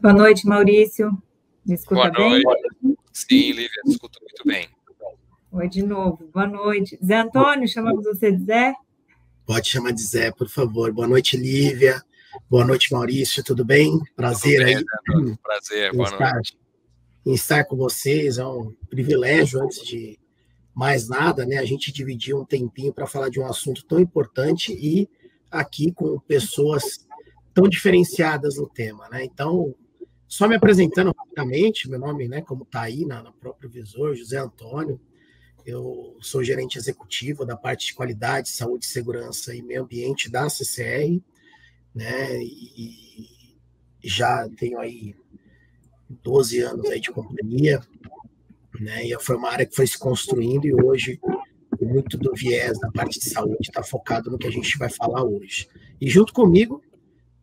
Boa noite, Maurício. Me escuta bem? Boa noite. Sim, Lívia, te escuto muito bem. Oi, de novo. Boa noite. Zé Antônio, chamamos você de Zé? Pode chamar de Zé, por favor. Boa noite, Lívia. Boa noite, Maurício. Tudo bem? Prazer Tudo bem, aí. Zé, prazer, boa noite. Em estar com vocês. É um privilégio, antes de mais nada, né? A gente dividir um tempinho para falar de um assunto tão importante e aqui com pessoas tão diferenciadas no tema, né? Então, só me apresentando rapidamente, meu nome, né, como está aí na própria visor, José Antônio. Eu sou gerente executivo da parte de qualidade, saúde, segurança e meio ambiente da CCR, né? E já tenho aí 12 anos aí de companhia, né? E foi uma área que foi se construindo e hoje muito do viés da parte de saúde está focado no que a gente vai falar hoje. E junto comigo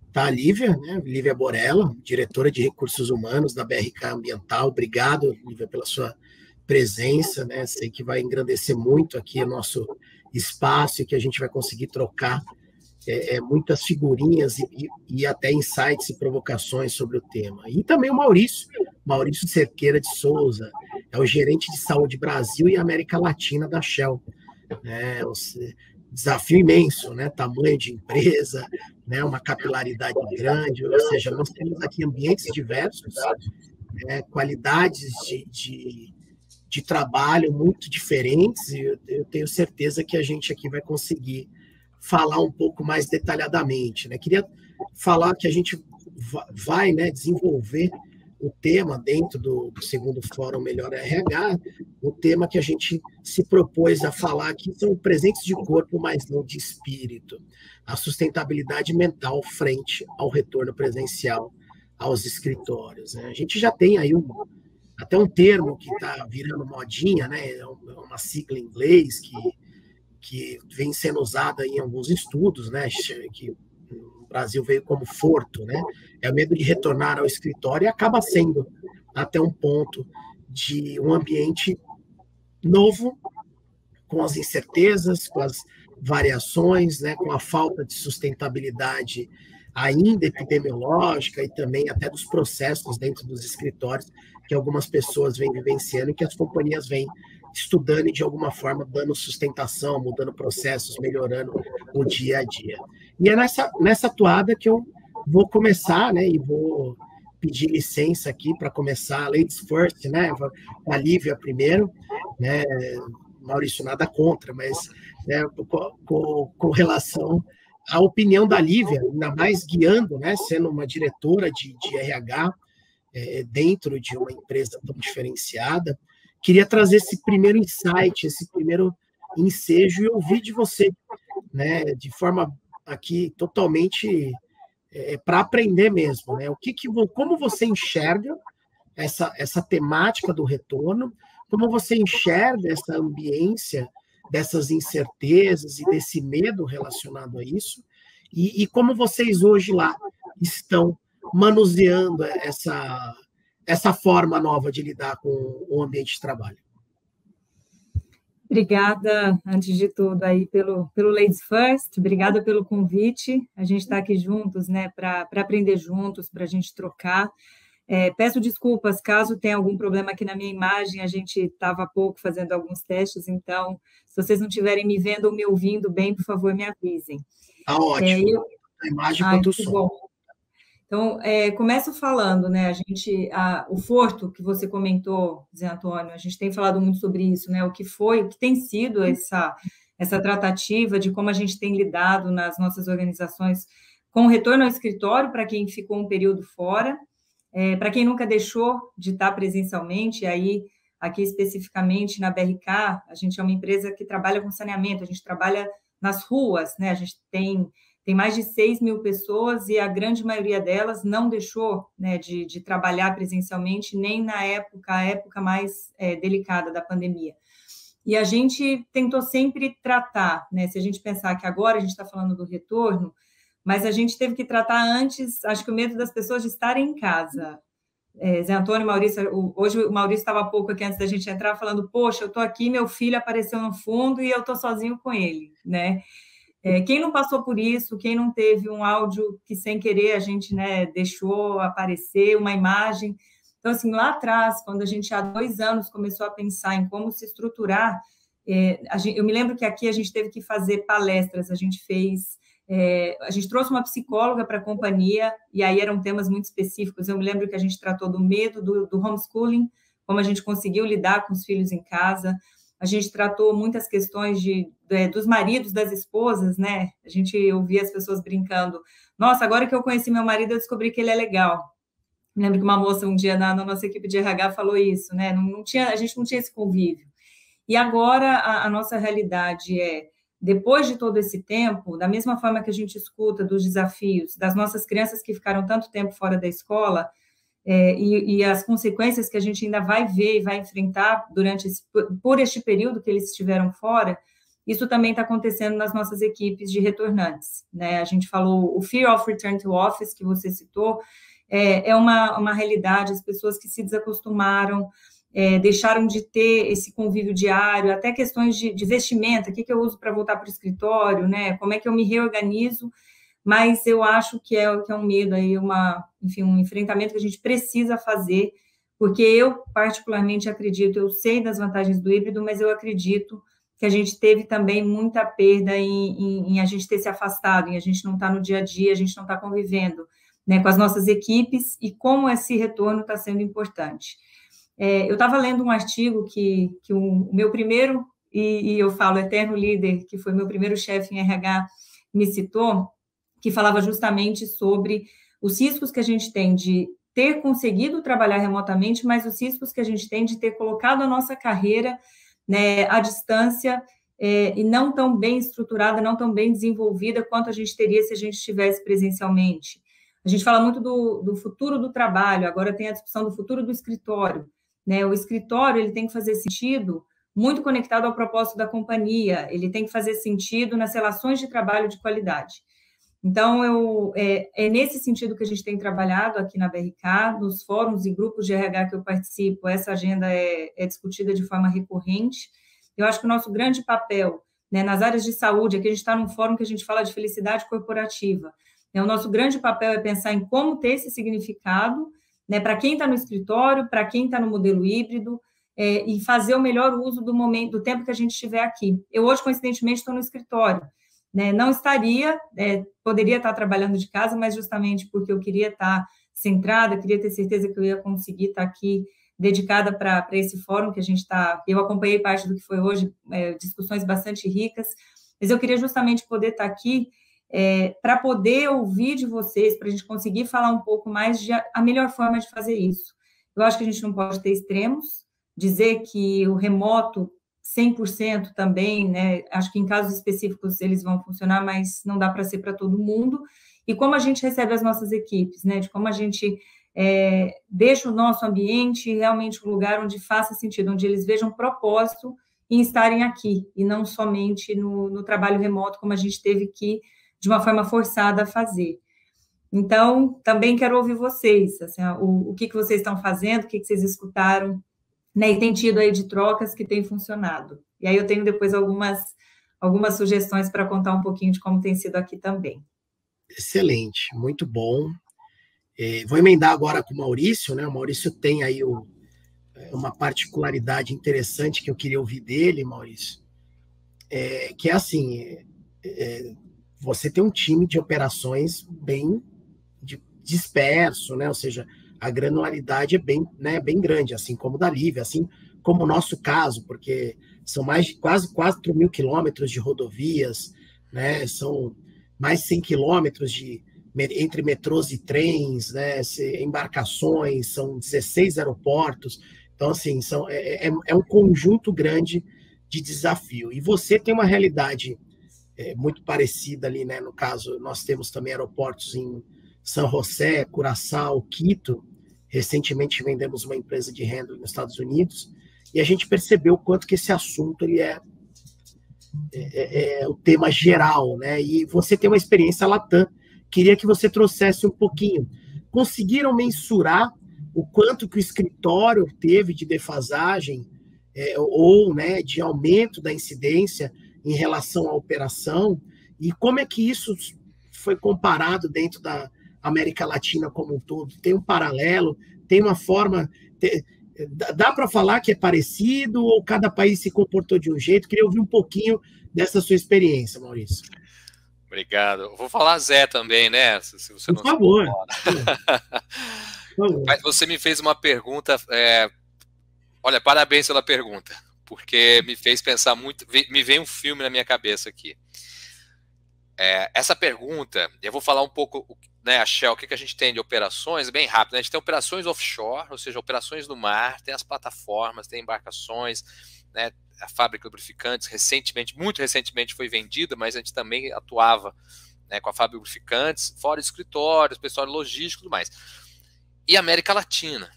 está a Lívia, né? Lívia Borella, diretora de recursos humanos da BRK Ambiental. Obrigado, Lívia, pela sua presença, né? Sei que vai engrandecer muito aqui o nosso espaço e que a gente vai conseguir trocar muitas figurinhas e até insights e provocações sobre o tema. E também o Maurício Cerqueira de Souza, é o gerente de saúde Brasil e América Latina da Shell. Desafio imenso, né? Tamanho de empresa, né? Uma capilaridade grande, ou seja, nós temos aqui ambientes diversos, né? Qualidades de trabalho muito diferentes, e eu tenho certeza que a gente aqui vai conseguir falar um pouco mais detalhadamente, né? Queria falar que a gente vai, né, desenvolver o tema dentro do segundo Fórum Melhor RH, o tema que a gente se propôs a falar aqui são presentes de corpo, mas não de espírito, a sustentabilidade mental frente ao retorno presencial aos escritórios, né? A gente já tem aí até um termo que está virando modinha, né? É uma sigla em inglês que vem sendo usada em alguns estudos, né? Que o Brasil veio como forto, né? É o medo de retornar ao escritório e acaba sendo até um ponto de um ambiente novo, com as incertezas, com as variações, né? Com a falta de sustentabilidade ainda epidemiológica e também até dos processos dentro dos escritórios que algumas pessoas vêm vivenciando e que as companhias vêm estudando e, de alguma forma, dando sustentação, mudando processos, melhorando o dia a dia. E é nessa toada que eu vou começar, né, e vou pedir licença aqui para começar, ladies first, né, a Lívia primeiro, né, Maurício, nada contra, mas né, com relação à opinião da Lívia, ainda mais guiando, né, sendo uma diretora de RH dentro de uma empresa tão diferenciada, queria trazer esse primeiro insight, esse primeiro ensejo e ouvir de você, né, de forma aqui totalmente para aprender mesmo, né? Como você enxerga essa temática do retorno, como você enxerga essa ambiência dessas incertezas e desse medo relacionado a isso, e como vocês hoje lá estão manuseando essa forma nova de lidar com o ambiente de trabalho. Obrigada, antes de tudo, aí pelo Ladies First, obrigada pelo convite. A gente está aqui juntos, né, para aprender juntos, para a gente trocar. Peço desculpas caso tenha algum problema aqui na minha imagem, a gente estava há pouco fazendo alguns testes, então, se vocês não estiverem me vendo ou me ouvindo bem, por favor, me avisem. Tá ótimo, a imagem quanto o som. Bom. Então, começo falando, né, o Forto, que você comentou, Zé Antônio, a gente tem falado muito sobre isso, né, o que tem sido essa tratativa de como a gente tem lidado nas nossas organizações com o retorno ao escritório para quem ficou um período fora, para quem nunca deixou de estar presencialmente, e aí, aqui especificamente na BRK, a gente é uma empresa que trabalha com saneamento, a gente trabalha nas ruas, né, a gente tem mais de 6 mil pessoas e a grande maioria delas não deixou, né, de trabalhar presencialmente, nem a época mais delicada da pandemia. E a gente tentou sempre tratar, né, se a gente pensar que agora a gente está falando do retorno, mas a gente teve que tratar antes, acho que o medo das pessoas de estarem em casa. Zé Antônio, Maurício, hoje o Maurício estava há pouco aqui antes da gente entrar falando, poxa, eu estou aqui, meu filho apareceu no fundo e eu estou sozinho com ele, né? Quem não passou por isso, quem não teve um áudio que sem querer a gente, né, deixou aparecer, uma imagem. Então, assim, lá atrás, quando a gente há 2 anos começou a pensar em como se estruturar, eu me lembro que aqui a gente teve que fazer palestras, a gente trouxe uma psicóloga para a companhia, e aí eram temas muito específicos. Eu me lembro que a gente tratou do medo do homeschooling, como a gente conseguiu lidar com os filhos em casa. A gente tratou muitas questões dos maridos, das esposas, né? A gente ouvia as pessoas brincando. Nossa, agora que eu conheci meu marido, eu descobri que ele é legal. Me lembro que uma moça um dia na nossa equipe de RH falou isso, né? A gente não tinha esse convívio. E agora a nossa realidade depois de todo esse tempo, da mesma forma que a gente escuta dos desafios das nossas crianças que ficaram tanto tempo fora da escola, e as consequências que a gente ainda vai ver e vai enfrentar por este período que eles estiveram fora, isso também está acontecendo nas nossas equipes de retornantes, né? A gente falou o Fear of Return to Office, que você citou, é uma realidade, as pessoas que se desacostumaram, deixaram de ter esse convívio diário, até questões de vestimenta, o que eu uso para voltar para o escritório, né? Como é que eu me reorganizo, mas eu acho que é um medo aí, um enfrentamento que a gente precisa fazer, porque eu particularmente acredito, eu sei das vantagens do híbrido, mas eu acredito que a gente teve também muita perda em a gente ter se afastado, em a gente não estar no dia a dia, a gente não estar convivendo, né, com as nossas equipes, e como esse retorno está sendo importante. Eu estava lendo um artigo que o meu primeiro, e eu falo eterno líder, que foi meu primeiro chefe em RH, me citou, que falava justamente sobre os riscos que a gente tem de ter conseguido trabalhar remotamente, mas os riscos que a gente tem de ter colocado a nossa carreira, né, à distância, e não tão bem estruturada, não tão bem desenvolvida quanto a gente teria se a gente estivesse presencialmente. A gente fala muito do futuro do trabalho, agora tem a discussão do futuro do escritório, né? O escritório ele tem que fazer sentido muito conectado ao propósito da companhia, ele tem que fazer sentido nas relações de trabalho de qualidade. Então, é nesse sentido que a gente tem trabalhado aqui na BRK, nos fóruns e grupos de RH que eu participo, essa agenda é discutida de forma recorrente. Eu acho que o nosso grande papel, né, nas áreas de saúde, aqui a gente está num fórum que a gente fala de felicidade corporativa, o nosso grande papel é pensar em como ter esse significado, né, para quem está no escritório, para quem está no modelo híbrido, e fazer o melhor uso do tempo que a gente estiver aqui. Eu hoje, coincidentemente, estou no escritório, né, não estaria, poderia estar trabalhando de casa, mas justamente porque eu queria estar centrada, queria ter certeza que eu ia conseguir estar aqui dedicada para esse fórum que a gente está. Eu acompanhei parte do que foi hoje, discussões bastante ricas, mas eu queria justamente poder estar aqui para poder ouvir de vocês, para a gente conseguir falar um pouco mais de a melhor forma de fazer isso. Eu acho que a gente não pode ter extremos, dizer que o remoto 100% também, né? Acho que em casos específicos eles vão funcionar, mas não dá para ser para todo mundo. E como a gente recebe as nossas equipes, né? De como a gente deixa o nosso ambiente realmente um lugar onde faça sentido, onde eles vejam propósito em estarem aqui, e não somente no trabalho remoto, como a gente teve que, de uma forma forçada, a fazer. Então, também quero ouvir vocês, assim, o que vocês estão fazendo, o que vocês escutaram, né, e tem tido aí de trocas que tem funcionado. E aí eu tenho depois algumas sugestões para contar um pouquinho de como tem sido aqui também. Excelente, muito bom. Vou emendar agora com o Maurício, né? O Maurício tem aí uma particularidade interessante que eu queria ouvir dele, Maurício, que é assim, você tem um time de operações bem disperso, né? Ou seja, a granularidade é bem grande, assim como o da Lívia, assim como o nosso caso, porque são mais de quase 4 mil quilômetros de rodovias, né? São mais de 100 quilômetros entre metrôs e trens, né? Embarcações, são 16 aeroportos. Então, assim, é um conjunto grande de desafio. E você tem uma realidade muito parecida ali, né? No caso, nós temos também aeroportos em São José, Curaçao, Quito. Recentemente vendemos uma empresa de handling nos Estados Unidos e a gente percebeu o quanto que esse assunto ele é o tema geral, né? E você tem uma experiência Latam. Queria que você trouxesse um pouquinho. Conseguiram mensurar o quanto que o escritório teve de defasagem ou, né, de aumento da incidência em relação à operação? E como é que isso foi comparado dentro da América Latina como um todo? Tem um paralelo? Tem uma forma... Dá para falar que é parecido ou cada país se comportou de um jeito? Queria ouvir um pouquinho dessa sua experiência, Maurício. Obrigado. Eu vou falar Zé também, né? Se você Por favor. Mas você me fez uma pergunta. Olha, parabéns pela pergunta, porque me fez pensar muito. Me veio um filme na minha cabeça aqui. Essa pergunta, eu vou falar um pouco, né, a Shell, o que a gente tem de operações, bem rápido, né? A gente tem operações offshore, ou seja, operações no mar, tem as plataformas, tem embarcações, né? A fábrica de lubrificantes, muito recentemente foi vendida, mas a gente também atuava, né, com a fábrica de lubrificantes, fora escritórios, pessoal logístico e tudo mais. E América Latina.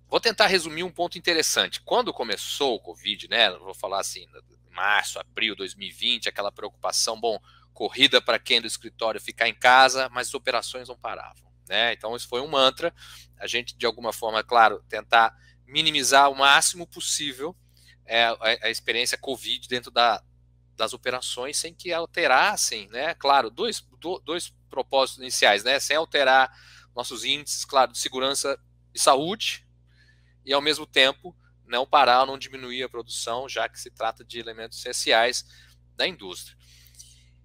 Vou tentar resumir um ponto interessante. Quando começou o Covid, né, vou falar assim, março, abril de 2020, aquela preocupação, corrida para quem do escritório ficar em casa, mas as operações não paravam, né? Então isso foi um mantra, a gente de alguma forma, claro, tentar minimizar o máximo possível a experiência Covid dentro das operações, sem que alterassem, né? Claro, dois propósitos iniciais, né? Sem alterar nossos índices, claro, de segurança e saúde, e ao mesmo tempo não parar, não diminuir a produção, já que se trata de elementos essenciais da indústria.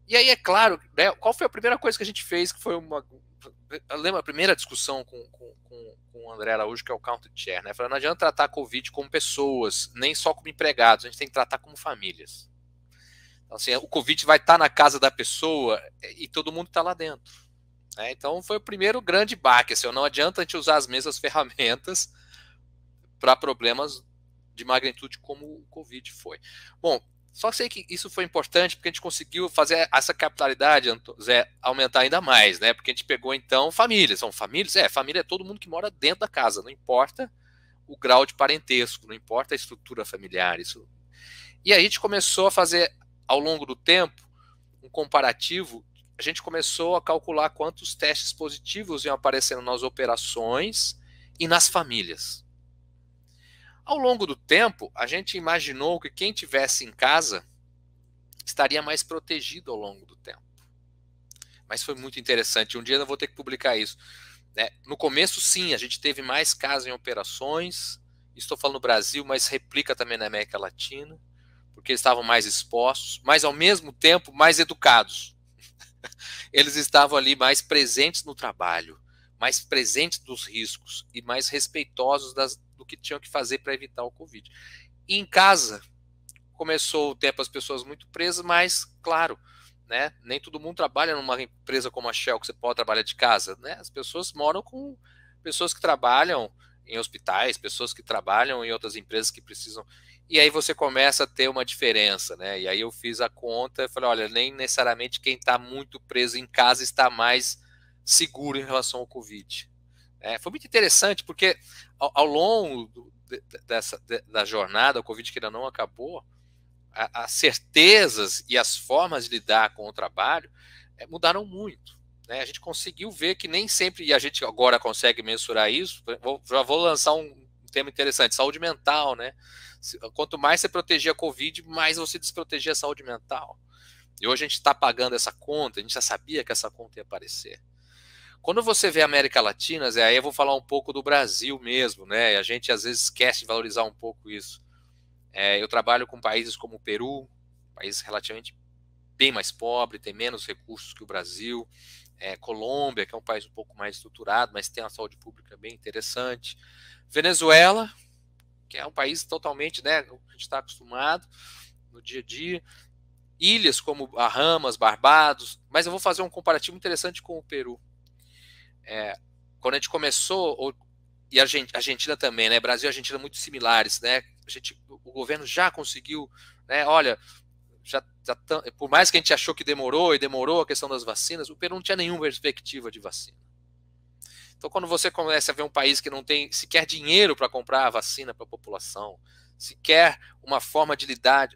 E aí, é claro, né, qual foi a primeira coisa que a gente fez, que foi eu lembro a primeira discussão com o André Araújo, que é o Country Chair, né? Falando, não adianta tratar a Covid como pessoas, nem só como empregados, a gente tem que tratar como famílias. Então, assim, o Covid vai estar na casa da pessoa e todo mundo está lá dentro. Né? Então, foi o primeiro grande baque, assim, não adianta a gente usar as mesmas ferramentas para problemas de magnitude como o Covid foi. Bom, só sei que isso foi importante porque a gente conseguiu fazer essa capitalidade, Zé, aumentar ainda mais, né? Porque a gente pegou, então, famílias. São famílias? Família é todo mundo que mora dentro da casa, não importa o grau de parentesco, não importa a estrutura familiar. Isso. E aí a gente começou a fazer, ao longo do tempo, um comparativo. A gente começou a calcular quantos testes positivos iam aparecendo nas operações e nas famílias. Ao longo do tempo, a gente imaginou que quem tivesse em casa estaria mais protegido ao longo do tempo. Mas foi muito interessante. Um dia eu vou ter que publicar isso. No começo, sim, a gente teve mais casos em operações. Estou falando no Brasil, mas replica também na América Latina, porque eles estavam mais expostos, mas ao mesmo tempo mais educados. Eles estavam ali mais presentes no trabalho, mais presentes dos riscos e mais respeitosos do que tinham que fazer para evitar o Covid. E em casa, começou o tempo as pessoas muito presas, mas, claro, né, nem todo mundo trabalha numa empresa como a Shell, que você pode trabalhar de casa. Né? As pessoas moram com pessoas que trabalham em hospitais, pessoas que trabalham em outras empresas que precisam. E aí você começa a ter uma diferença. Né? E aí eu fiz a conta e falei, olha, nem necessariamente quem está muito preso em casa está mais seguro em relação ao Covid. Foi muito interessante, porque ao longo da jornada, o Covid que ainda não acabou, as certezas e as formas de lidar com o trabalho mudaram muito. Né? A gente conseguiu ver que nem sempre, e a gente agora consegue mensurar isso, já vou lançar um tema interessante, saúde mental. Né? Quanto mais você proteger a Covid, mais você desproteger a saúde mental. E hoje a gente está pagando essa conta, a gente já sabia que essa conta ia aparecer. Quando você vê a América Latina, aí eu vou falar um pouco do Brasil mesmo, né? A gente às vezes esquece de valorizar um pouco isso. Eu trabalho com países como o Peru, país relativamente bem mais pobre, tem menos recursos que o Brasil. Colômbia, que é um país um pouco mais estruturado, mas tem uma saúde pública bem interessante. Venezuela, que é um país totalmente, né, a gente está acostumado no dia a dia. Ilhas como Bahamas, Barbados, mas eu vou fazer um comparativo interessante com o Peru. Quando a gente começou, e a Argentina também, né? Brasil e Argentina muito similares, né? O governo já conseguiu, né? Olha, por mais que a gente achou que demorou a questão das vacinas, o Peru não tinha nenhuma perspectiva de vacina. Então, quando você começa a ver um país que não tem sequer dinheiro para comprar a vacina para a população, sequer uma forma de lidar,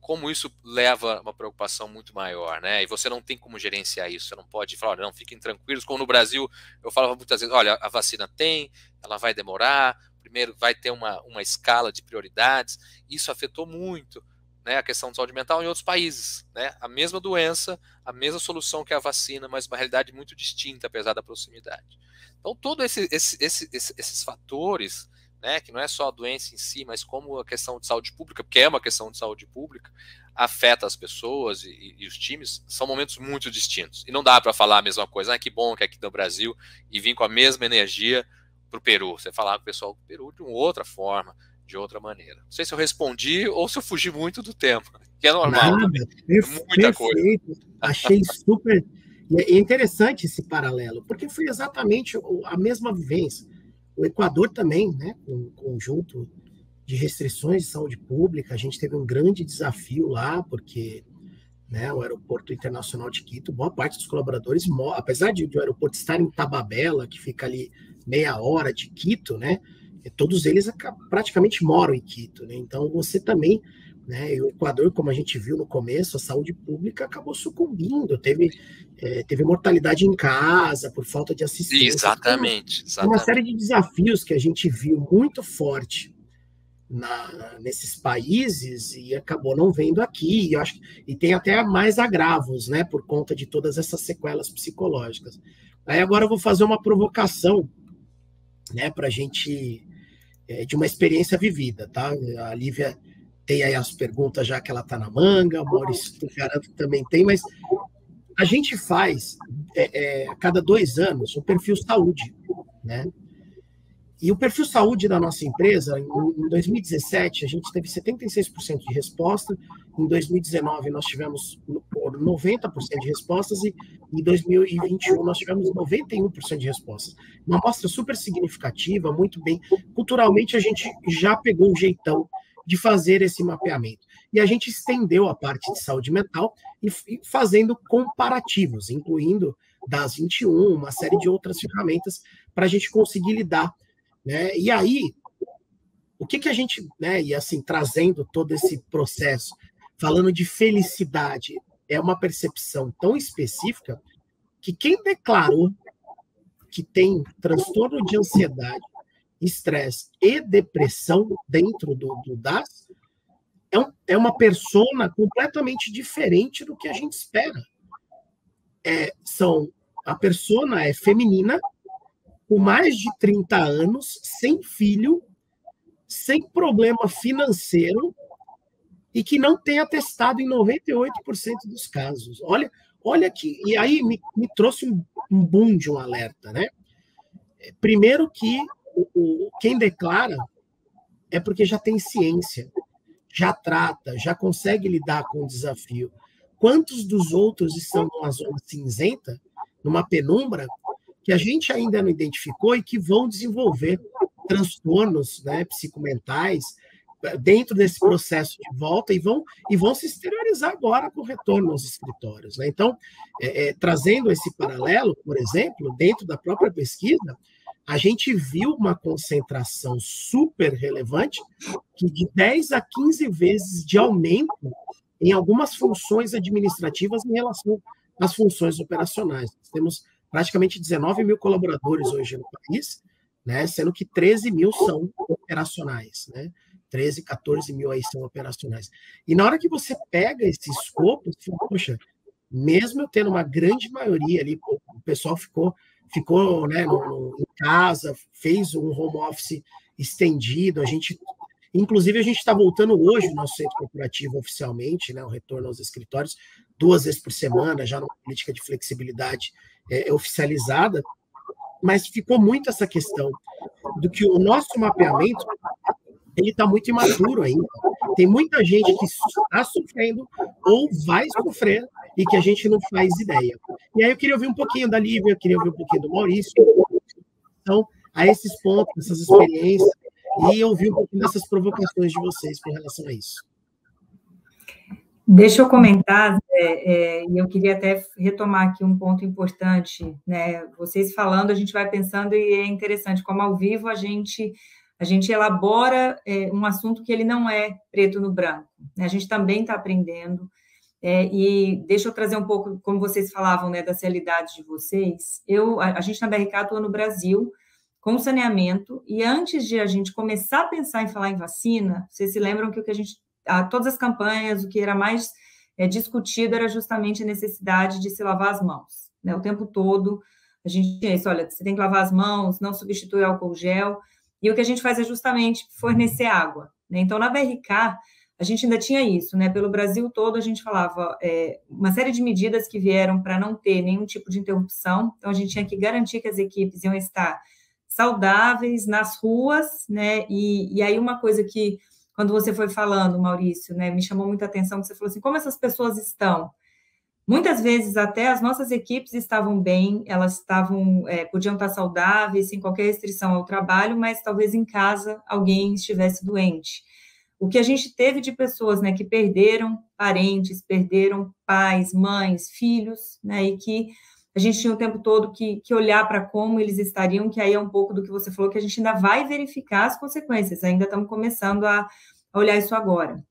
como isso leva a uma preocupação muito maior, né? E você não tem como gerenciar isso, você não pode falar, olha, não, fiquem tranquilos, como no Brasil eu falava muitas vezes, olha, a vacina tem, ela vai demorar, primeiro vai ter uma escala de prioridades, isso afetou muito, né, a questão de saúde mental em outros países, né? A mesma doença, a mesma solução que a vacina, mas uma realidade muito distinta, apesar da proximidade. Então, todos esses fatores, né, que não é só a doença em si, mas como a questão de saúde pública, porque é uma questão de saúde pública, afeta as pessoas e os times, são momentos muito distintos. E não dá para falar a mesma coisa, que bom que é aqui no Brasil, e vir com a mesma energia para o Peru. Você falar com o pessoal do Peru de uma outra forma, de outra maneira. Não sei se eu respondi ou se eu fugi muito do tema, que é normal. Nada, muita coisa. Achei super... E é interessante esse paralelo, porque foi exatamente a mesma vivência. O Equador também, né, com um conjunto de restrições de saúde pública, a gente teve um grande desafio lá, porque, né, o aeroporto internacional de Quito, boa parte dos colaboradores, apesar de o aeroporto estar em Tababela, que fica ali meia hora de Quito, né, todos eles praticamente moram em Quito, né? Então você também, né, o Equador, como a gente viu no começo, a saúde pública acabou sucumbindo, teve mortalidade em casa por falta de assistência. Exatamente. Uma série de desafios que a gente viu muito forte nesses países e acabou não vendo aqui, eu acho, e tem até mais agravos, né, por conta de todas essas sequelas psicológicas. Aí agora eu vou fazer uma provocação, né, para a gente, de uma experiência vivida, tá? A Lívia tem aí as perguntas já que ela está na manga, o Maurício, garanto que também tem, mas a gente faz, a cada 2 anos, um perfil saúde, né? E o perfil saúde da nossa empresa, em 2017, a gente teve 76% de resposta, em 2019 nós tivemos 90% de respostas e em 2021 nós tivemos 91% de respostas. Uma amostra super significativa, muito bem. Culturalmente a gente já pegou um jeitão de fazer esse mapeamento. E a gente estendeu a parte de saúde mental e fazendo comparativos, incluindo das 21, uma série de outras ferramentas para a gente conseguir lidar. Né? E aí, o que a gente, né, e assim, trazendo todo esse processo, falando de felicidade, é uma percepção tão específica que quem declarou que tem transtorno de ansiedade, estresse e depressão dentro do DAS é uma persona completamente diferente do que a gente espera. A persona é feminina, com mais de 30 anos, sem filho, sem problema financeiro e que não tem atestado em 98% dos casos. Olha que... E aí me trouxe um boom de um alerta, né? Primeiro que quem declara é porque já tem ciência, já trata, já consegue lidar com o desafio. Quantos dos outros estão numa zona cinzenta, numa penumbra, que a gente ainda não identificou e que vão desenvolver transtornos, né, psicomentais dentro desse processo de volta e vão se exteriorizar agora com o retorno aos escritórios. Né? Então, trazendo esse paralelo, por exemplo, dentro da própria pesquisa, a gente viu uma concentração super relevante que de 10 a 15 vezes de aumento em algumas funções administrativas em relação às funções operacionais. Temos praticamente 19 mil colaboradores hoje no país, né, sendo que 13 mil são operacionais, né? 13, 14 mil aí são operacionais. E na hora que você pega esse escopo, você fala, poxa, mesmo eu tendo uma grande maioria ali, o pessoal ficou né, em casa, fez um home office estendido, inclusive a gente está voltando hoje no nosso centro corporativo oficialmente, né, o retorno aos escritórios, 2 vezes por semana, já numa política de flexibilidade oficializada, mas ficou muito essa questão do que o nosso mapeamento ele está muito imaturo ainda. Tem muita gente que está sofrendo ou vai sofrer e que a gente não faz ideia. E aí eu queria ouvir um pouquinho da Lívia, eu queria ouvir um pouquinho do Maurício, então, a esses pontos, essas experiências, e ouvir um pouquinho dessas provocações de vocês com relação a isso. Deixa eu comentar, e eu queria até retomar aqui um ponto importante, né? Vocês falando, a gente vai pensando, e é interessante, como ao vivo a gente elabora um assunto que ele não é preto no branco, né? A gente também está aprendendo, e deixa eu trazer um pouco, como vocês falavam, né, das realidades de vocês. A gente na BRK atua no Brasil com saneamento, e antes de a gente começar a pensar em falar em vacina, vocês se lembram que o que a gente todas as campanhas, o que era mais discutido era justamente a necessidade de se lavar as mãos, né? O tempo todo a gente tinha isso, olha, você tem que lavar as mãos, não substitui álcool gel, e o que a gente faz é justamente fornecer água, né? Então, na BRK, a gente ainda tinha isso, né? Pelo Brasil todo, a gente falava uma série de medidas que vieram para não ter nenhum tipo de interrupção, então a gente tinha que garantir que as equipes iam estar saudáveis nas ruas, né? E aí uma coisa que, quando você foi falando, Maurício, né, me chamou muita atenção, que você falou assim, como essas pessoas estão? Muitas vezes até as nossas equipes estavam bem, elas podiam estar saudáveis, sem qualquer restrição ao trabalho, mas talvez em casa alguém estivesse doente. O que a gente teve de pessoas, né, que perderam parentes, perderam pais, mães, filhos, né, e que a gente tinha o tempo todo que olhar para como eles estariam, que aí é um pouco do que você falou, que a gente ainda vai verificar as consequências, ainda estamos começando a olhar isso agora.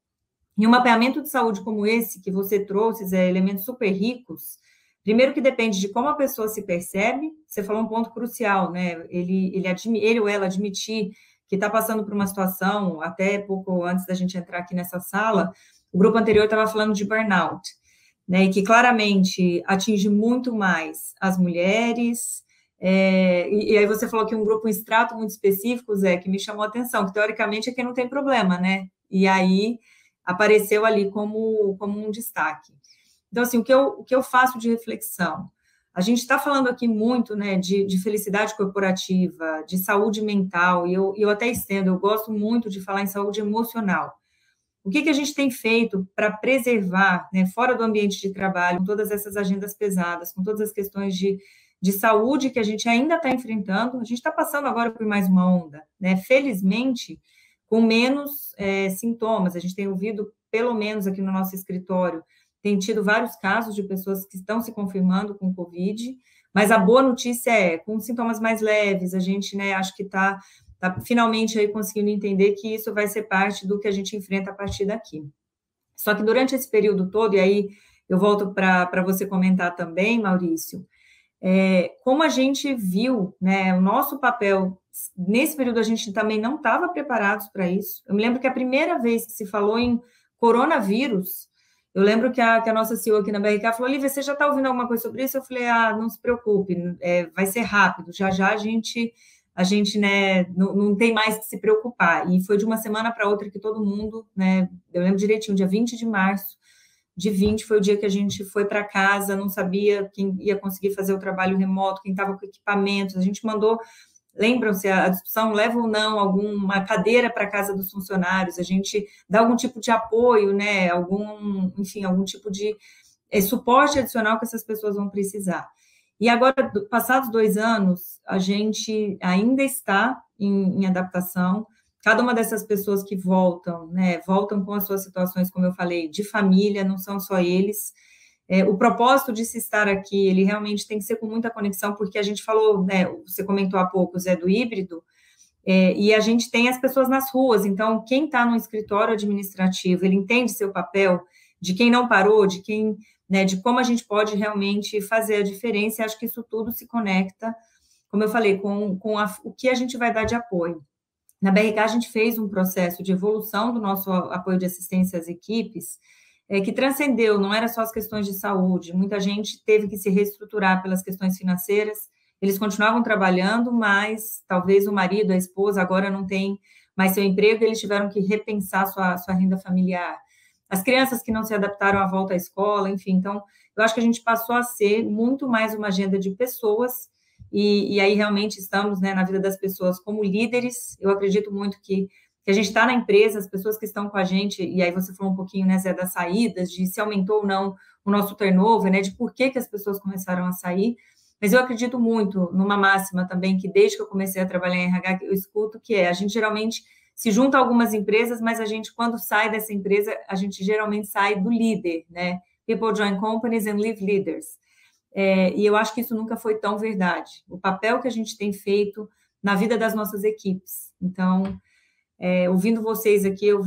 E um mapeamento de saúde como esse, que você trouxe, Zé, elementos super ricos, primeiro que depende de como a pessoa se percebe, você falou um ponto crucial, né, ele ou ela admitir que está passando por uma situação, até pouco antes da gente entrar aqui nessa sala, o grupo anterior estava falando de burnout, né, e que claramente atinge muito mais as mulheres, e aí você falou que um grupo, um extrato muito específico, Zé, que me chamou a atenção, que teoricamente é quem não tem problema, né, e aí apareceu ali como um destaque. Então, assim, o que eu faço de reflexão? A gente está falando aqui muito, né, de felicidade corporativa, de saúde mental, e eu até estendo, eu gosto muito de falar em saúde emocional. O que a gente tem feito para preservar, né, fora do ambiente de trabalho, com todas essas agendas pesadas, com todas as questões de saúde que a gente ainda está enfrentando? A gente está passando agora por mais uma onda, né? Felizmente, com menos sintomas. A gente tem ouvido, pelo menos aqui no nosso escritório, tem tido vários casos de pessoas que estão se confirmando com Covid, mas a boa notícia com sintomas mais leves, a gente, né, acho que está finalmente aí conseguindo entender que isso vai ser parte do que a gente enfrenta a partir daqui. Só que durante esse período todo, e aí eu volto para você comentar também, Maurício, como a gente viu, né, o nosso papel, nesse período a gente também não estava preparados para isso. Eu me lembro que a primeira vez que se falou em coronavírus, eu lembro que a nossa CEO aqui na BRK falou, Olivia, você já está ouvindo alguma coisa sobre isso? Eu falei, não se preocupe, vai ser rápido, já a gente né, não tem mais que se preocupar. E foi de uma semana para outra que todo mundo, né, eu lembro direitinho, dia 20 de março de 20 foi o dia que a gente foi para casa, não sabia quem ia conseguir fazer o trabalho remoto, quem estava com equipamentos, a gente mandou, lembram-se, a discussão leva ou não alguma cadeira para a casa dos funcionários, a gente dá algum tipo de apoio, né, algum tipo de suporte adicional que essas pessoas vão precisar. E agora, passados 2 anos, a gente ainda está em adaptação. Cada uma dessas pessoas que voltam, né, voltam com as suas situações, como eu falei, de família, não são só eles. O propósito de se estar aqui, ele realmente tem que ser com muita conexão, porque a gente falou, né, você comentou há pouco, Zé, do híbrido, e a gente tem as pessoas nas ruas, então quem está no escritório administrativo, ele entende seu papel, de quem não parou, de quem, né, de como a gente pode realmente fazer a diferença, e acho que isso tudo se conecta, como eu falei, com o que a gente vai dar de apoio. Na BRK, a gente fez um processo de evolução do nosso apoio de assistência às equipes, que transcendeu, não era só as questões de saúde, muita gente teve que se reestruturar pelas questões financeiras, eles continuavam trabalhando, mas talvez o marido, a esposa, agora não tem mais seu emprego, eles tiveram que repensar sua renda familiar. As crianças que não se adaptaram à volta à escola, enfim, então, eu acho que a gente passou a ser muito mais uma agenda de pessoas, e aí realmente estamos, né, na vida das pessoas como líderes. Eu acredito muito que a gente está na empresa, as pessoas que estão com a gente, e aí você falou um pouquinho, né, Zé, das saídas, de se aumentou ou não o nosso turnover, né, de por que as pessoas começaram a sair, mas eu acredito muito numa máxima também, que desde que eu comecei a trabalhar em RH, eu escuto, que a gente geralmente se junta a algumas empresas, mas a gente, quando sai dessa empresa, a gente geralmente sai do líder, né, people join companies and leave leaders. E eu acho que isso nunca foi tão verdade. O papel que a gente tem feito na vida das nossas equipes. Então, ouvindo vocês aqui, eu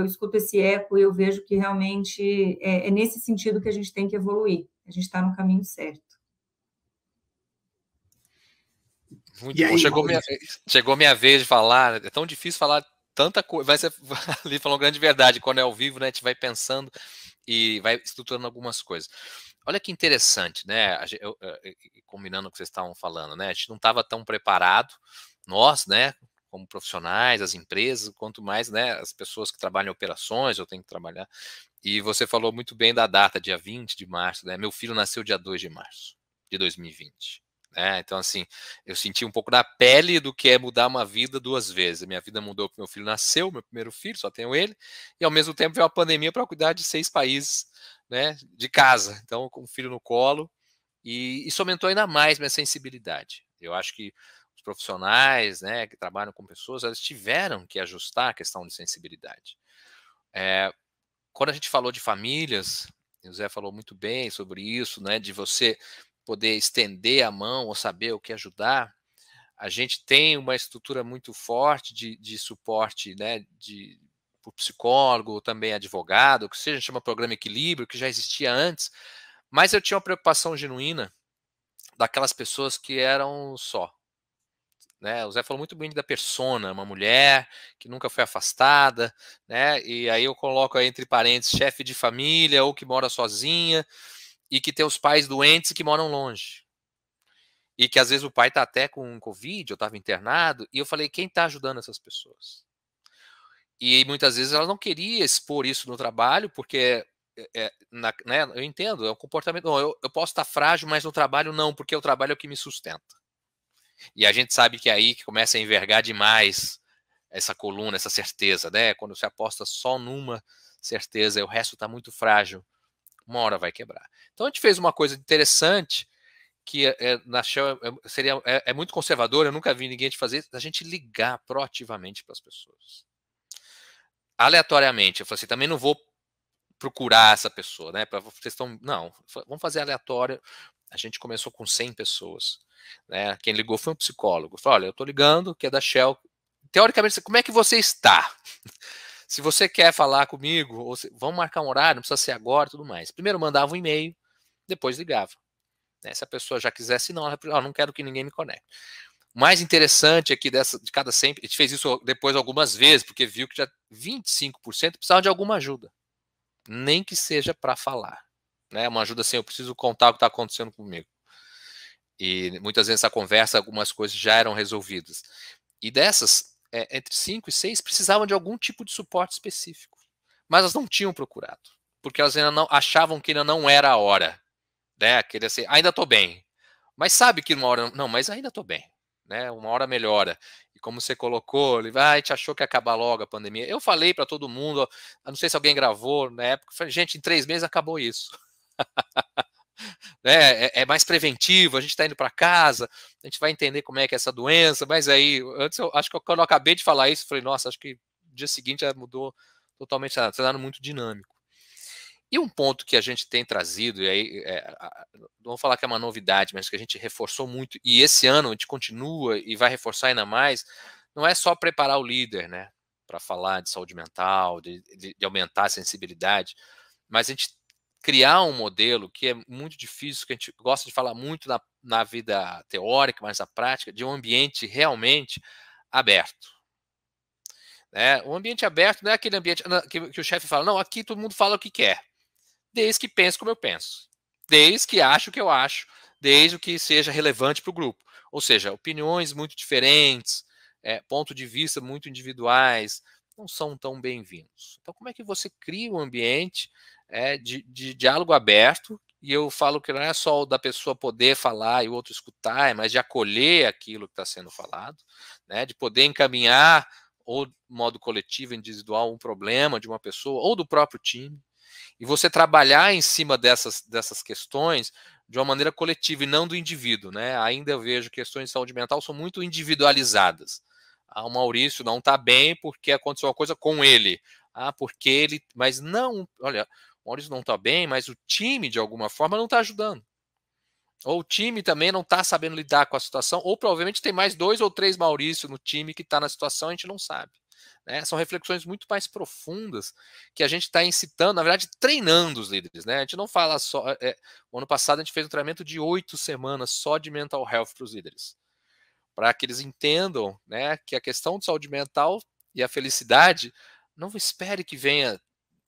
escuto esse eco e eu vejo que realmente é nesse sentido que a gente tem que evoluir. A gente está no caminho certo. Muito bom. Chegou minha vez de falar. É tão difícil falar tanta coisa, ali falou grande verdade, quando é ao vivo, né, a gente vai pensando e vai estruturando algumas coisas. Olha que interessante, né, combinando o que vocês estavam falando, né, a gente não estava tão preparado, nós, né, como profissionais, as empresas, quanto mais, né, as pessoas que trabalham em operações, eu tenho que trabalhar, e você falou muito bem da data, dia 20 de março, né, meu filho nasceu dia 2 de março de 2020. Então, assim, eu senti um pouco na pele do que é mudar uma vida 2 vezes. Minha vida mudou porque meu filho nasceu, meu primeiro filho, só tenho ele, e ao mesmo tempo veio uma pandemia para cuidar de 6 países, né, de casa. Então, com o filho no colo, e isso aumentou ainda mais minha sensibilidade. Eu acho que os profissionais, né, que trabalham com pessoas, eles tiveram que ajustar a questão de sensibilidade. Quando a gente falou de famílias, o Zé falou muito bem sobre isso, né, de você poder estender a mão ou saber o que ajudar. A gente tem uma estrutura muito forte de suporte, né, por psicólogo, também advogado, que seja, chama Programa Equilíbrio, que já existia antes, mas eu tinha uma preocupação genuína daquelas pessoas que eram só. Né? O Zé falou muito bem da persona, uma mulher que nunca foi afastada, né? E aí eu coloco aí entre parênteses chefe de família ou que mora sozinha e que tem os pais doentes e que moram longe. E que às vezes o pai está até com Covid, eu estava internado, e eu falei, quem está ajudando essas pessoas? E muitas vezes ela não queria expor isso no trabalho, porque né, eu entendo, é um comportamento. Não, eu posso estar frágil, mas no trabalho não, porque o trabalho é o que me sustenta. E a gente sabe que é aí que começa a envergar demais essa coluna, essa certeza, né? Quando você aposta só numa certeza e o resto está muito frágil, uma hora vai quebrar. Então a gente fez uma coisa interessante que na Shell é muito conservador, eu nunca vi ninguém fazer, a gente ligar proativamente para as pessoas. Aleatoriamente, eu falei assim, também não vou procurar essa pessoa, né? Vocês estão, não, vamos fazer aleatório. A gente começou com 100 pessoas. Né? Quem ligou foi um psicólogo. Falou, olha, eu estou ligando, que é da Shell. Teoricamente, como é que você está? Se você quer falar comigo, ou vamos marcar um horário, não precisa ser agora e tudo mais. Primeiro mandava um e-mail, depois ligava. Né? Se a pessoa já quisesse, não, ela não quero que ninguém me conecte. O mais interessante aqui de cada 100, a gente fez isso depois algumas vezes, porque viu que já 25% precisavam de alguma ajuda. Nem que seja para falar. Né? Uma ajuda assim, eu preciso contar o que está acontecendo comigo. E muitas vezes essa conversa, algumas coisas já eram resolvidas. E dessas, entre 5 e 6 precisavam de algum tipo de suporte específico. Mas elas não tinham procurado. Porque elas ainda não achavam que ainda não era a hora. Né? Queria ser, ainda estou bem. Mas sabe que uma hora, não, mas ainda estou bem. Né? Uma hora melhora. E como você colocou, ele a gente achou que ia acabar logo a pandemia. Eu falei para todo mundo, eu não sei se alguém gravou na época, falei, gente, em 3 meses acabou isso. É mais preventivo, a gente está indo para casa, a gente vai entender como é que é essa doença, mas aí, antes eu acho que quando eu acabei de falar isso, falei, nossa, acho que no dia seguinte já mudou totalmente, está sendo muito dinâmico. E um ponto que a gente tem trazido, e aí, não vou falar que é uma novidade, mas que a gente reforçou muito, e esse ano a gente continua e vai reforçar ainda mais, não é só preparar o líder, né, para falar de saúde mental, de aumentar a sensibilidade, mas a gente criar um modelo que é muito difícil, que a gente gosta de falar muito na vida teórica, mas na prática, de um ambiente realmente aberto. Né? Um ambiente aberto não é aquele ambiente que o chefe fala, não, aqui todo mundo fala o que quer, desde que pense como eu penso, desde que acho o que eu acho, desde que seja relevante para o grupo. Ou seja, opiniões muito diferentes, pontos de vista muito individuais, não são tão bem-vindos. Então, como é que você cria um ambiente de diálogo aberto? E eu falo que não é só da pessoa poder falar e o outro escutar, mas de acolher aquilo que está sendo falado, né? De poder encaminhar, ou de modo coletivo, individual, um problema de uma pessoa ou do próprio time. E você trabalhar em cima dessas questões de uma maneira coletiva e não do indivíduo. Né? Ainda eu vejo questões de saúde mental são muito individualizadas. O Maurício não está bem porque aconteceu uma coisa com ele. Porque ele... Mas não, olha, o Maurício não está bem, mas o time, de alguma forma, não está ajudando. Ou o time também não está sabendo lidar com a situação, ou provavelmente tem mais 2 ou 3 Maurício no time que está na situação e a gente não sabe. Né? São reflexões muito mais profundas que a gente está incitando, na verdade, treinando os líderes. Né? A gente não fala só... o ano passado a gente fez um treinamento de 8 semanas só de mental health para os líderes. Para que eles entendam, né, que a questão de saúde mental E a felicidade, não espere que venha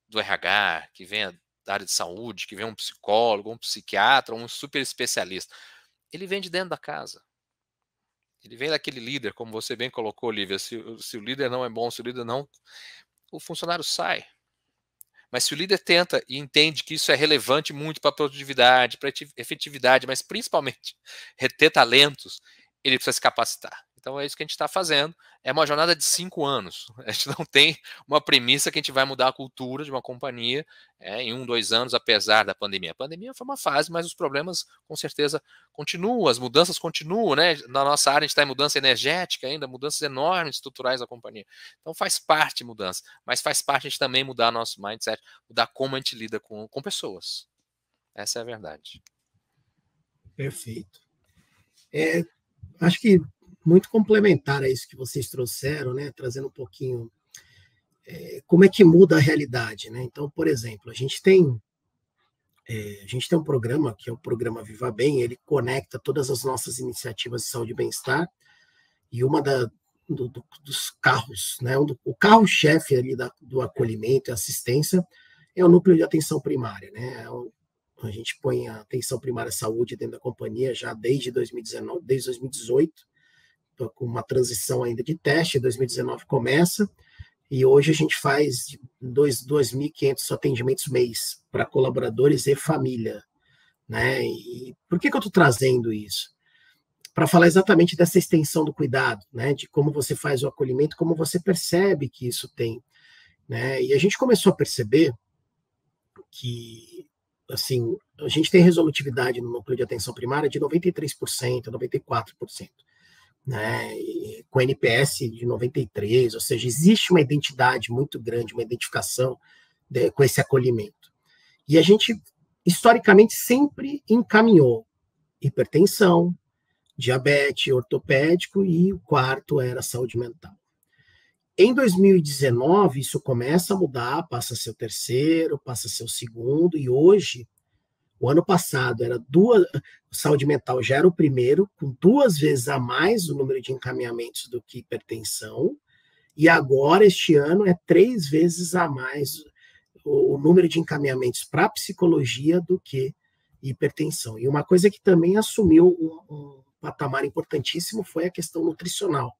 do RH, que venha da área de saúde, que venha um psicólogo, um psiquiatra, um super especialista. Ele vem de dentro da casa. Ele vem daquele líder, como você bem colocou, Lívia. Se o líder não é bom, se o líder não... o funcionário sai. Mas se o líder tenta e entende que isso é relevante muito para a produtividade, para a efetividade, mas principalmente reter talentos, ele precisa se capacitar. Então é isso que a gente está fazendo. É uma jornada de 5 anos. A gente não tem uma premissa que a gente vai mudar a cultura de uma companhia em 1, 2 anos, apesar da pandemia. A pandemia foi uma fase, mas os problemas com certeza continuam, as mudanças continuam, né? Na nossa área a gente está em mudança energética ainda, mudanças enormes estruturais da companhia. Então faz parte mudança, mas faz parte a gente também mudar nosso mindset, mudar como a gente lida com pessoas. Essa é a verdade. Perfeito. Acho que muito complementar a isso que vocês trouxeram, né? Trazendo um pouquinho como é que muda a realidade, né? Então, por exemplo, a gente tem um programa que é o programa Viva Bem, ele conecta todas as nossas iniciativas de saúde e bem-estar, e uma dos carros, né? O carro-chefe ali do acolhimento e assistência é o núcleo de atenção primária, né? A gente põe a atenção primária à saúde dentro da companhia já desde 2019, desde 2018, com uma transição ainda de teste, 2019 começa, e hoje a gente faz 2.500 atendimentos mês para colaboradores e família, né? E por que eu estou trazendo isso? Para falar exatamente dessa extensão do cuidado, né? De como você faz o acolhimento, como você percebe que isso tem, né? E a gente começou a perceber que, assim, a gente tem resolutividade no núcleo de atenção primária de 93%, 94%. Né, com NPS de 93, ou seja, existe uma identidade muito grande, uma identificação com esse acolhimento. E a gente, historicamente, sempre encaminhou hipertensão, diabetes, ortopédico, e o quarto era saúde mental. Em 2019, isso começa a mudar, passa a ser o terceiro, passa a ser o segundo, e hoje, o ano passado, saúde mental já era o primeiro, com 2 vezes a mais o número de encaminhamentos do que hipertensão, e agora, este ano, é 3 vezes a mais o número de encaminhamentos para psicologia do que hipertensão. E uma coisa que também assumiu um patamar importantíssimo foi a questão nutricional.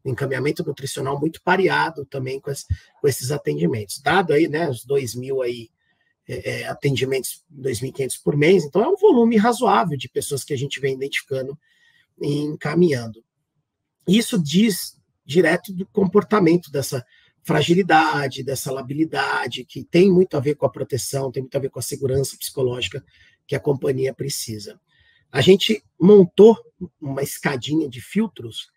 O encaminhamento nutricional muito pareado também com esses atendimentos. Dado aí, né, os 2.000 aí, atendimentos 2.500 por mês, então é um volume razoável de pessoas que a gente vem identificando e encaminhando. Isso diz direto do comportamento dessa fragilidade, dessa labilidade, que tem muito a ver com a proteção, tem muito a ver com a segurança psicológica que a companhia precisa. A gente montou uma escadinha de filtros,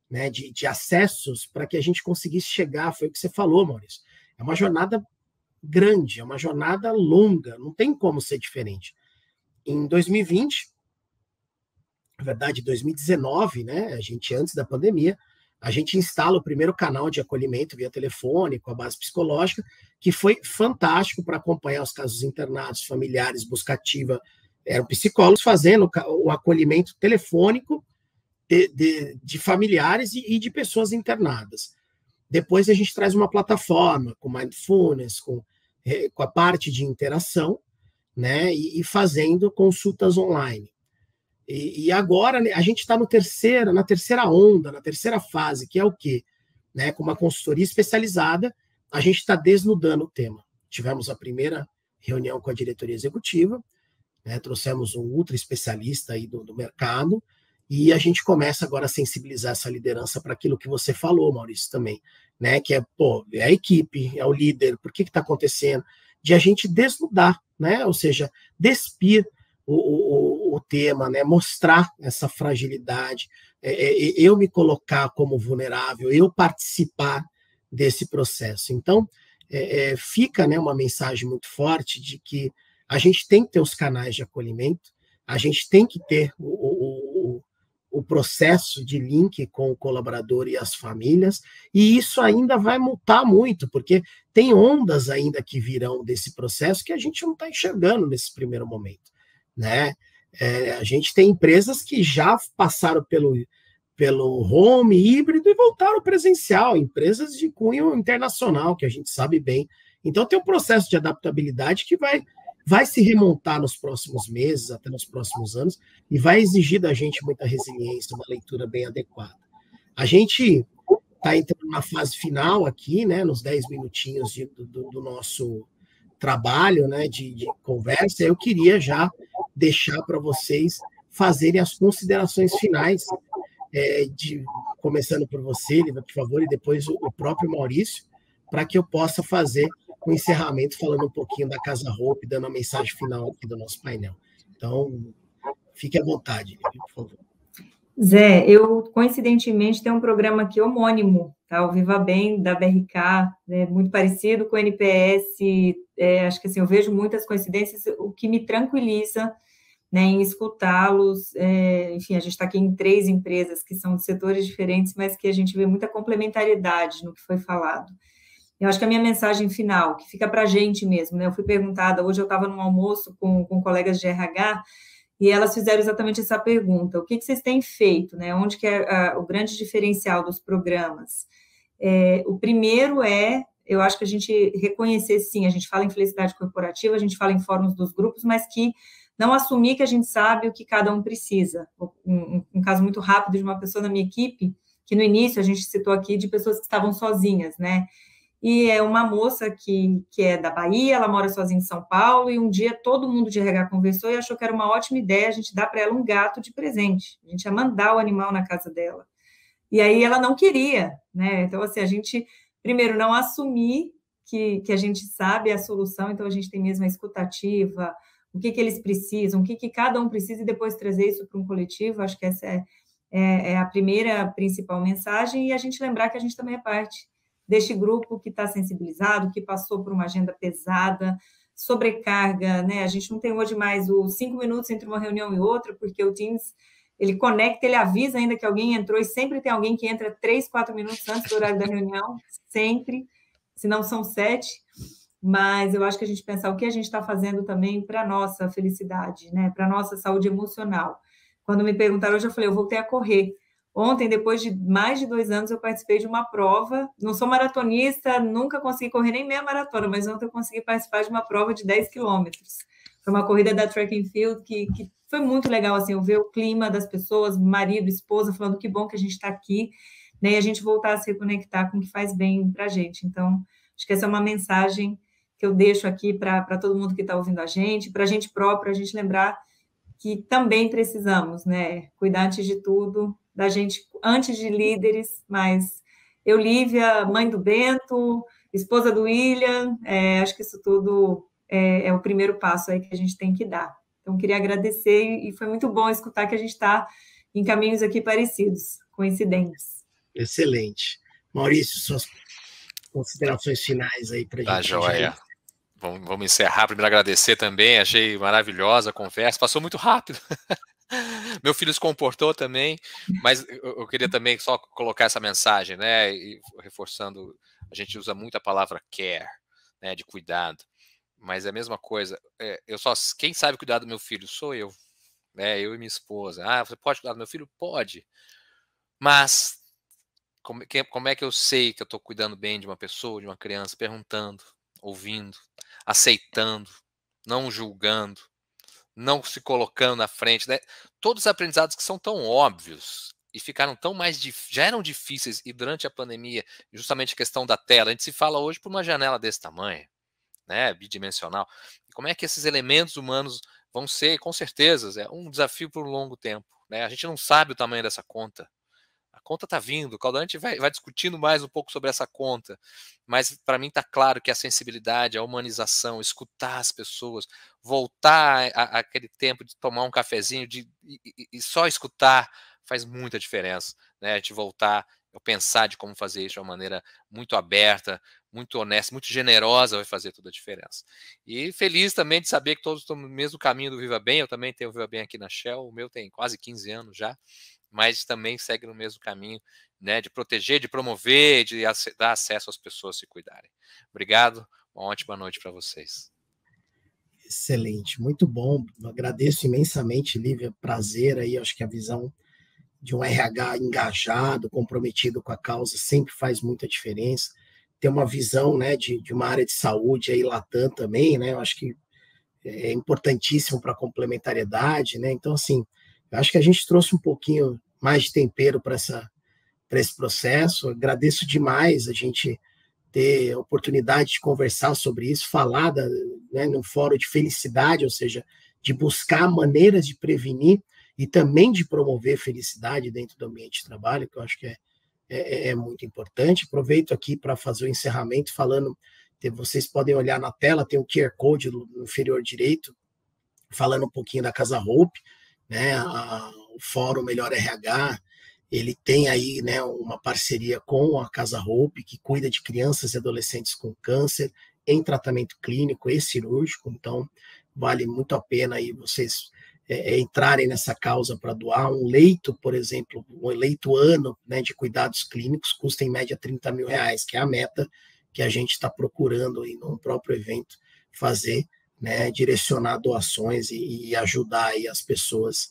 né, de acessos, para que a gente conseguisse chegar, foi o que você falou, Maurício, é uma jornada grande, é uma jornada longa, não tem como ser diferente. Em 2020, na verdade, 2019, né, a gente, antes da pandemia, a gente instala o primeiro canal de acolhimento via telefone, com a base psicológica, que foi fantástico para acompanhar os casos internados, familiares, busca ativa, eram psicólogos fazendo o acolhimento telefônico de familiares e de pessoas internadas. Depois a gente traz uma plataforma com mindfulness, com a parte de interação, né, e fazendo consultas online. E agora, né, a gente está na terceira onda, na terceira fase, que é o quê? Né, com uma consultoria especializada, a gente está desnudando o tema. Tivemos a primeira reunião com a diretoria executiva, né, trouxemos um ultra especialista aí do mercado, e a gente começa agora a sensibilizar essa liderança para aquilo que você falou, Maurício, também, né? Que é a equipe, é o líder, por que está acontecendo? De a gente desnudar, né? Ou seja, despir o tema, né? Mostrar essa fragilidade, eu me colocar como vulnerável, eu participar desse processo. Então, fica, né, uma mensagem muito forte de que a gente tem que ter os canais de acolhimento, a gente tem que ter o processo de link com o colaborador e as famílias, e isso ainda vai mutar muito, porque tem ondas ainda que virão desse processo que a gente não está enxergando nesse primeiro momento, né? A gente tem empresas que já passaram pelo home, híbrido e voltar ao presencial, empresas de cunho internacional, que a gente sabe bem. Então, tem um processo de adaptabilidade que vai se remontar nos próximos meses, até nos próximos anos, e vai exigir da gente muita resiliência, uma leitura bem adequada. A gente está entrando na fase final aqui, né, nos 10 minutinhos do nosso trabalho, né, de conversa. Eu queria já deixar para vocês fazerem as considerações finais, começando por você, Lívia, por favor, e depois o próprio Maurício, para que eu possa fazer o encerramento falando um pouquinho da Casa Hope, dando a mensagem final aqui do nosso painel. Então, fique à vontade, Lívia, por favor. Zé, eu, coincidentemente, tenho um programa aqui homônimo, tá? O Viva Bem, da BRK, muito parecido com o NPS, acho que assim, eu vejo muitas coincidências, o que me tranquiliza, né, em escutá-los, enfim, a gente está aqui em 3 empresas que são de setores diferentes, mas que a gente vê muita complementariedade no que foi falado. Eu acho que a minha mensagem final, que fica para a gente mesmo, né? Eu fui perguntada, hoje eu estava num almoço com colegas de RH, e elas fizeram exatamente essa pergunta: o que vocês têm feito, né? Onde que é o grande diferencial dos programas? O primeiro eu acho que a gente reconhecer, sim, a gente fala em felicidade corporativa, a gente fala em fóruns dos grupos, mas que não assumir que a gente sabe o que cada um precisa. Um caso muito rápido de uma pessoa na minha equipe, que no início a gente citou aqui de pessoas que estavam sozinhas, né? E é uma moça que é da Bahia, ela mora sozinha em São Paulo, e um dia todo mundo de RH conversou e achou que era uma ótima ideia a gente dar para ela um gato de presente. A gente ia mandar o animal na casa dela. E aí ela não queria, né? Então, assim, a gente, primeiro, não assumir que a gente sabe a solução, então a gente tem mesmo a escutativa, o que eles precisam, o que cada um precisa, e depois trazer isso para um coletivo. Acho que essa é a primeira principal mensagem, e a gente lembrar que a gente também é parte deste grupo que está sensibilizado, que passou por uma agenda pesada, sobrecarga, né? A gente não tem hoje mais os 5 minutos entre uma reunião e outra, porque o Teams, ele conecta, ele avisa ainda que alguém entrou, e sempre tem alguém que entra 3, 4 minutos antes do horário da reunião, sempre, se não são 7, mas eu acho que a gente pensar o que a gente está fazendo também para a nossa felicidade, né? Para a nossa saúde emocional. Quando me perguntaram hoje, eu falei, eu voltei a correr. Ontem, depois de mais de 2 anos, eu participei de uma prova. Não sou maratonista, nunca consegui correr nem meia maratona, mas ontem eu consegui participar de uma prova de 10 quilômetros. Foi uma corrida da Track and Field que foi muito legal, assim, eu ver o clima das pessoas, marido, esposa, falando que bom que a gente está aqui, né, e a gente voltar a se reconectar com o que faz bem para a gente. Então, acho que essa é uma mensagem que eu deixo aqui para todo mundo que está ouvindo a gente, para a gente próprio, a gente lembrar que também precisamos, né, cuidar antes de tudo da gente, antes de líderes, mas eu, Lívia, mãe do Bento, esposa do William, acho que isso tudo é o primeiro passo aí que a gente tem que dar. Então, queria agradecer, e foi muito bom escutar que a gente está em caminhos aqui parecidos, coincidentes. Excelente. Maurício, suas considerações finais aí para a gente. Tá, joia. Vamos encerrar. Primeiro, agradecer também, achei maravilhosa a conversa, passou muito rápido. Meu filho se comportou também, mas eu queria também só colocar essa mensagem, né? E reforçando, a gente usa muito a palavra care, né? De cuidado, mas é a mesma coisa. Quem sabe cuidar do meu filho sou eu, né? Eu e minha esposa. Ah, você pode cuidar do meu filho? Pode, mas como é que eu sei que eu estou cuidando bem de uma pessoa, de uma criança? Perguntando, ouvindo, aceitando, não julgando, não se colocando na frente, né? Todos os aprendizados que são tão óbvios e ficaram tão já eram difíceis, e durante a pandemia, justamente a questão da tela, a gente se fala hoje por uma janela desse tamanho, né, bidimensional. E como é que esses elementos humanos vão ser, com certeza, é um desafio por um longo tempo, né? A gente não sabe o tamanho dessa conta. A conta está vindo, o Caldante vai discutindo mais um pouco sobre essa conta, mas para mim está claro que a sensibilidade, a humanização, escutar as pessoas, voltar àquele tempo de tomar um cafezinho e só escutar faz muita diferença, né? A gente voltar, eu pensar de como fazer isso de uma maneira muito aberta, muito honesta, muito generosa, vai fazer toda a diferença. E feliz também de saber que todos estão no mesmo caminho do Viva Bem. Eu também tenho o Viva Bem aqui na Shell, o meu tem quase 15 anos já, mas também segue no mesmo caminho, né, de proteger, de promover, de dar acesso às pessoas se cuidarem. Obrigado, uma ótima noite para vocês. Excelente, muito bom. Eu agradeço imensamente, Lívia, prazer aí, acho que a visão de um RH engajado, comprometido com a causa, sempre faz muita diferença. Ter uma visão, né, de uma área de saúde, aí Latam também, né, eu acho que é importantíssimo para a complementariedade, né, então, assim, eu acho que a gente trouxe um pouquinho mais de tempero para esse processo. Eu agradeço demais a gente ter a oportunidade de conversar sobre isso, falar né, num fórum de felicidade, ou seja, de buscar maneiras de prevenir e também de promover felicidade dentro do ambiente de trabalho, que eu acho que é muito importante. Aproveito aqui para fazer o encerramento falando, vocês podem olhar na tela, tem o QR Code no inferior direito, falando um pouquinho da Casa Hope, né, o Fórum Melhor RH, ele tem aí, né, uma parceria com a Casa Hope, que cuida de crianças e adolescentes com câncer, em tratamento clínico e cirúrgico, então vale muito a pena aí vocês entrarem nessa causa para doar um leito, por exemplo, um leito ano, né, de cuidados clínicos, custa em média R$30 mil, que é a meta que a gente está procurando aí no próprio evento fazer, né, direcionar doações e ajudar aí as pessoas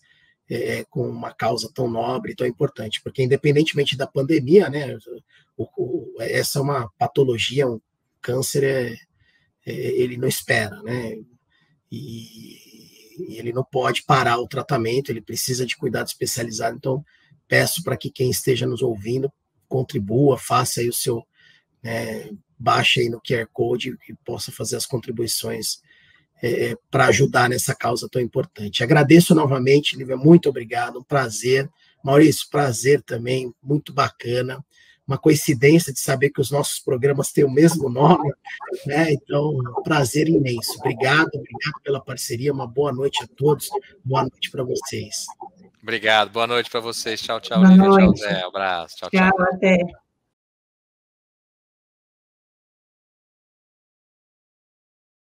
com uma causa tão nobre, tão importante, porque independentemente da pandemia, né, essa é uma patologia, um câncer ele não espera, né, e ele não pode parar o tratamento, ele precisa de cuidado especializado, então peço para que quem esteja nos ouvindo contribua, faça aí o seu, baixe aí no QR Code e possa fazer as contribuições para ajudar nessa causa tão importante. Agradeço novamente, Lívia, muito obrigado, um prazer. Maurício, prazer também, muito bacana. Uma coincidência de saber que os nossos programas têm o mesmo nome, né? Então, prazer imenso. Obrigado pela parceria, uma boa noite a todos, boa noite para vocês. Obrigado, boa noite para vocês. Tchau, tchau, Lívia. Tchau, Zé. Um abraço. Tchau, tchau. Tchau, até.